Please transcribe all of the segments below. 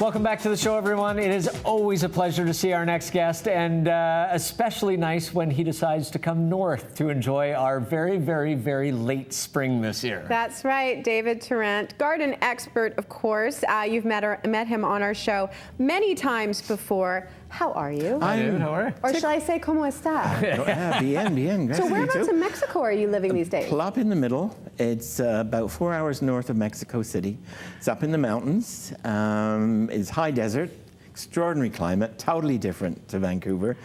Welcome back to the show, everyone. It is always a pleasure to see our next guest, and especially nice when he decides to come north to enjoy our very, very, very late spring this year. That's right, David Tarrant, garden expert, of course. You've met him on our show many times before. How are you? Hi, David. How are you? Or shall I say, ¿cómo está? Bien. So whereabouts in Mexico are you living these days? Plop in the middle. It's about 4 hours north of Mexico City. It's up in the mountains. It's high desert, extraordinary climate, totally different to Vancouver.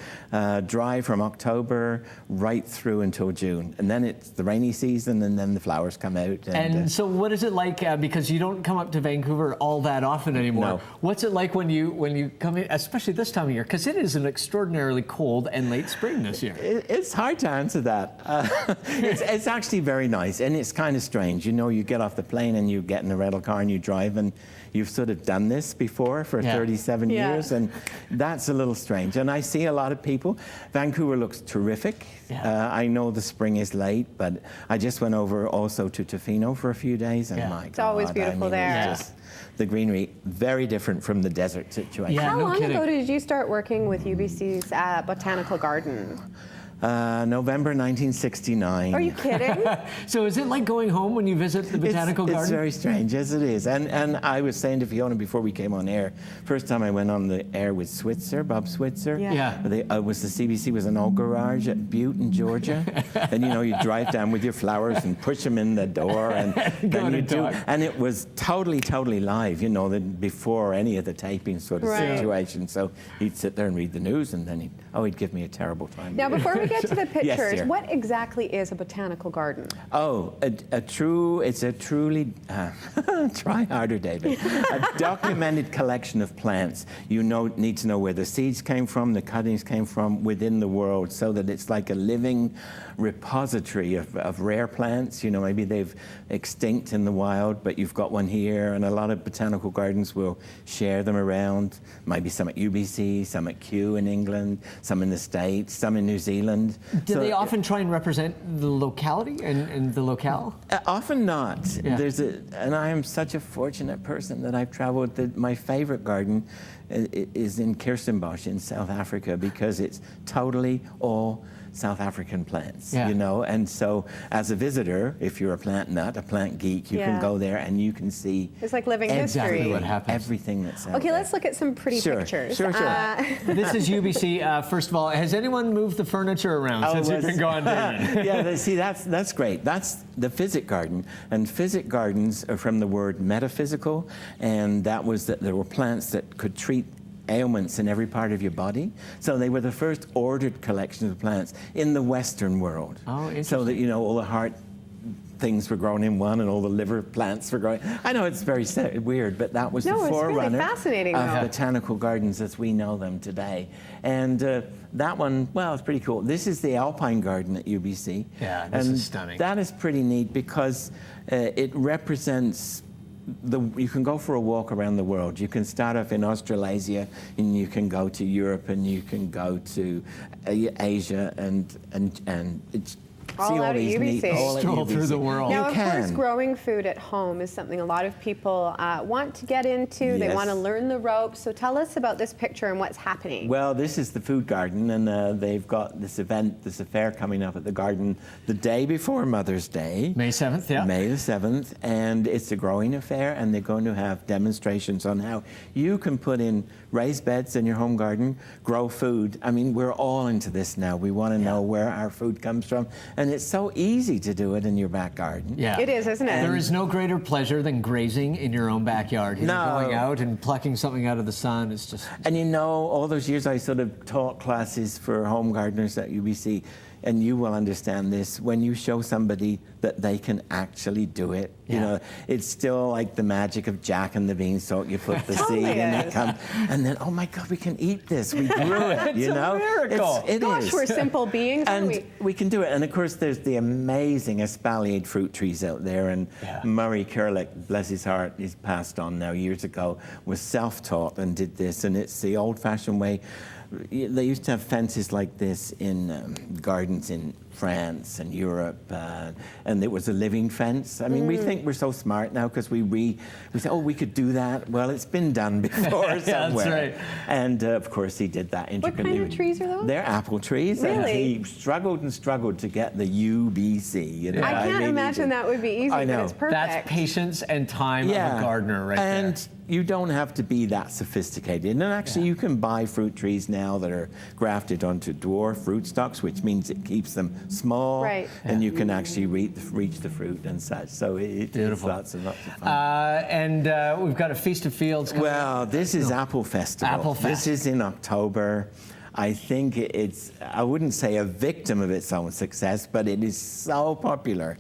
Dry from October right through until June. And then it's the rainy season, and then the flowers come out. And so what is it like, because you don't come up to Vancouver all that often anymore. No. What's it like when you come in, especially this time of year? Because it is an extraordinarily cold and late spring this year. It's hard to answer that. It's actually very nice, and it's kind of strange. You know, you get off the plane and you get in a rental car and you drive, and you've sort of done this before for 37 years, and that's a little strange. And I see a lot of people. Vancouver looks terrific. I know the spring is late, but I just went over also to Tofino for a few days, and my God, it's always beautiful there. The greenery, very different from the desert situation. How long ago did you start working with UBC's botanical garden? November 1969. Are you kidding? So is it like going home when you visit the botanical garden? It's very strange, yes it is. And I was saying to Fiona before we came on air, first time I went on the air with Switzer, Bob Switzer. The CBC was an old garage at Butte in Georgia. And you know, you drive down with your flowers and push them in the door, and then you do. And it was totally live, you know, before any of the taping sort of situation. So he'd sit there and read the news, and then he'd give me a terrible time. Now, before we get to the pictures, Yes, dear. what exactly is a botanical garden? Oh, it's a truly, try harder, David, a documented collection of plants. You need to know where the seeds came from, the cuttings came from within the world, so that it's like a living repository of rare plants. You know, maybe they've extinct in the wild, but you've got one here, and a lot of botanical gardens will share them around. Maybe some at UBC, some at Kew in England, some in the States, some in New Zealand. Do they often try and represent the locality and the locale? Often not. And I am such a fortunate person that I've traveled. My favorite garden is in Kirstenbosch in South Africa, because it's totally all South African plants, you know, and so as a visitor, if you're a plant nut, a plant geek, you can go there and you can see it's like living exactly history. What happens. Everything that's out Okay, there. let's look at some pretty pictures. Sure. This is UBC. First of all, has anyone moved the furniture around since you've been gone, David? See, that's great. That's the physic garden, and physic gardens are from the word metaphysical, and that was that there were plants that could treat ailments in every part of your body. So they were the first ordered collection of plants in the Western world. Oh, interesting. So that, you know, all the heart things were grown in one, and all the liver plants were growing. I know it's very weird, but that was the forerunner of botanical gardens as we know them today. And that one, well, it's pretty cool. This is the Alpine Garden at UBC. Yeah, this is stunning. That is pretty neat, because it represents you can go for a walk around the world. You can start off in Australasia, and you can go to Europe, and you can go to Asia, and it's all out of UBC. Stroll through the world. Now, of course, growing food at home is something a lot of people want to get into. They want to learn the ropes. So tell us about this picture and what's happening. Well, this is the food garden, and they've got this affair coming up at the garden the day before Mother's Day. May 7th, May the 7th, and it's a growing affair, and they're going to have demonstrations on how you can put in raised beds in your home garden, grow food. I mean, we're all into this now. We want to know where our food comes from. And it's so easy to do it in your back garden. Yeah. It is, isn't it? There is no greater pleasure than grazing in your own backyard. You know, going out and plucking something out of the sun. It's just... And you know, all those years I sort of taught classes for home gardeners at UBC, and you will understand this, when you show somebody that they can actually do it, you know, it's still like the magic of Jack and the Beanstalk. You put the seed and it comes, and then, oh my God, we can eat this. We grew it, you know? It's a miracle. Gosh, we're simple beings, aren't we? We can do it. And of course, there's the amazing espaliered fruit trees out there. And Murray Kerlick, bless his heart, he's passed on now years ago, was self-taught and did this. And it's the old-fashioned way. They used to have fences like this in gardens in France and Europe, and it was a living fence. I mean, we think we're so smart now because we say, oh, we could do that. Well, it's been done before somewhere. That's right. And of course, he did that intricately. What kind of trees are those? They're apple trees. Really? And he struggled and struggled to get the UBC. You know, I can't imagine that would be easy, I know. but it's perfect. That's patience and time of a gardener right there. And you don't have to be that sophisticated. And actually, you can buy fruit trees now that are grafted onto dwarf fruit stocks, which means it keeps them small. Right. And you can actually reach the fruit and such. So it's lots and lots of fun. And we've got a Feast of Fields coming up. Well, this is Apple Festival. Apple Fest. This is in October. I think it's, I wouldn't say a victim of its own success, but it is so popular.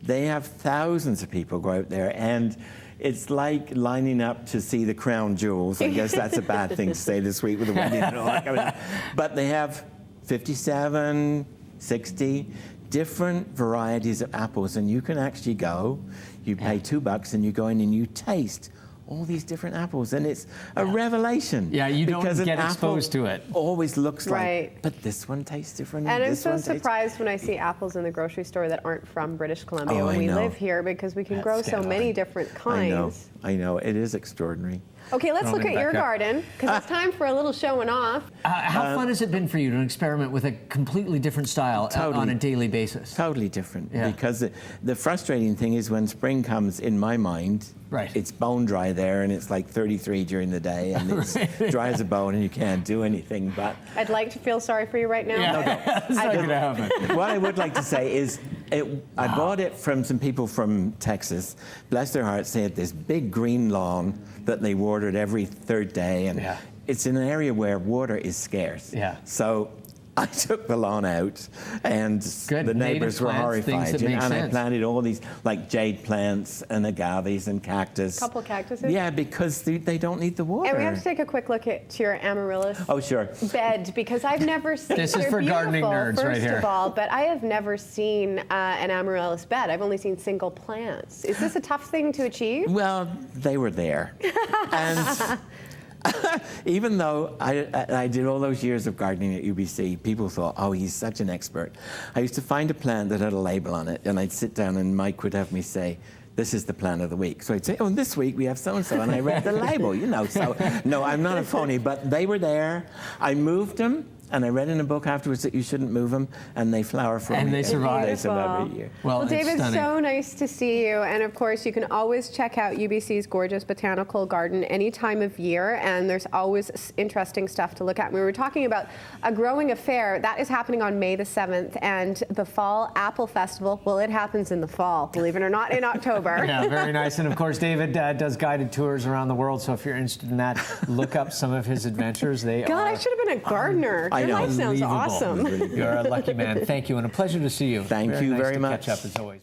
They have thousands of people go out there, and it's like lining up to see the crown jewels. I guess that's a bad thing to say this week with the wedding and all that kind of stuff. But they have 57, 60 different varieties of apples, and you can actually go, you pay $2 and you go in and you taste all these different apples, and it's a revelation. Yeah, you don't because get an exposed to it. Always looks Right. like, but this one tastes different. And I'm this so one tastes- surprised when I see apples in the grocery store that aren't from British Columbia Oh, when I we know. live here, because we can grow so many different kinds. I know, it is extraordinary. Okay, let's look at your Rebecca. garden, because it's time for a little showing off. How fun has it been for you to experiment with a completely different style on a daily basis? Totally different. Yeah. Because the frustrating thing is when spring comes, in my mind, Right. it's bone dry there, and it's like 33 during the day, and it's dry as a bone, and you can't do anything. But I'd like to feel sorry for you right now. That's not going to happen. what I would like to say is, I bought it from some people from Texas. Bless their hearts, they had this big green lawn that they watered every third day, and it's in an area where water is scarce. Yeah. So I took the lawn out, and Good. the Native neighbors were plants, things horrified. that make And I sense. planted all these like jade plants and agaves and cactus. Couple cactuses? Yeah, because they don't need the water. And we have to take a quick look at your amaryllis Oh, sure. bed, because I've never seen. This is they're for gardening beautiful, nerds right here. First of all, but I have never seen an amaryllis bed. I've only seen single plants. Is this a tough thing to achieve? Well, they were there. And even though I did all those years of gardening at UBC, people thought, oh, he's such an expert. I used to find a plant that had a label on it, and I'd sit down and Mike would have me say, this is the plant of the week. So I'd say, oh, this week we have so-and-so, and I read the label, you know. So, no, I'm not a phony, but they were there. I moved them, and I read in a book afterwards that you shouldn't move them, and they flower for me. And they survive. They survive every year. Well, it's David, stunning. so nice to see you. And of course, you can always check out UBC's gorgeous botanical garden any time of year, and there's always interesting stuff to look at. We were talking about a growing affair that is happening on May the 7th, and the Fall Apple Festival. Well, it happens in the fall, believe it or not, in October. Yeah, very nice. And of course, David does guided tours around the world. So if you're interested in that, look up some of his adventures. God, I should have been a gardener. I Your know. life sounds Unbelievable. awesome. You're a lucky man. Thank you, and a pleasure to see you. Thank you nice very to much. Catch up as always.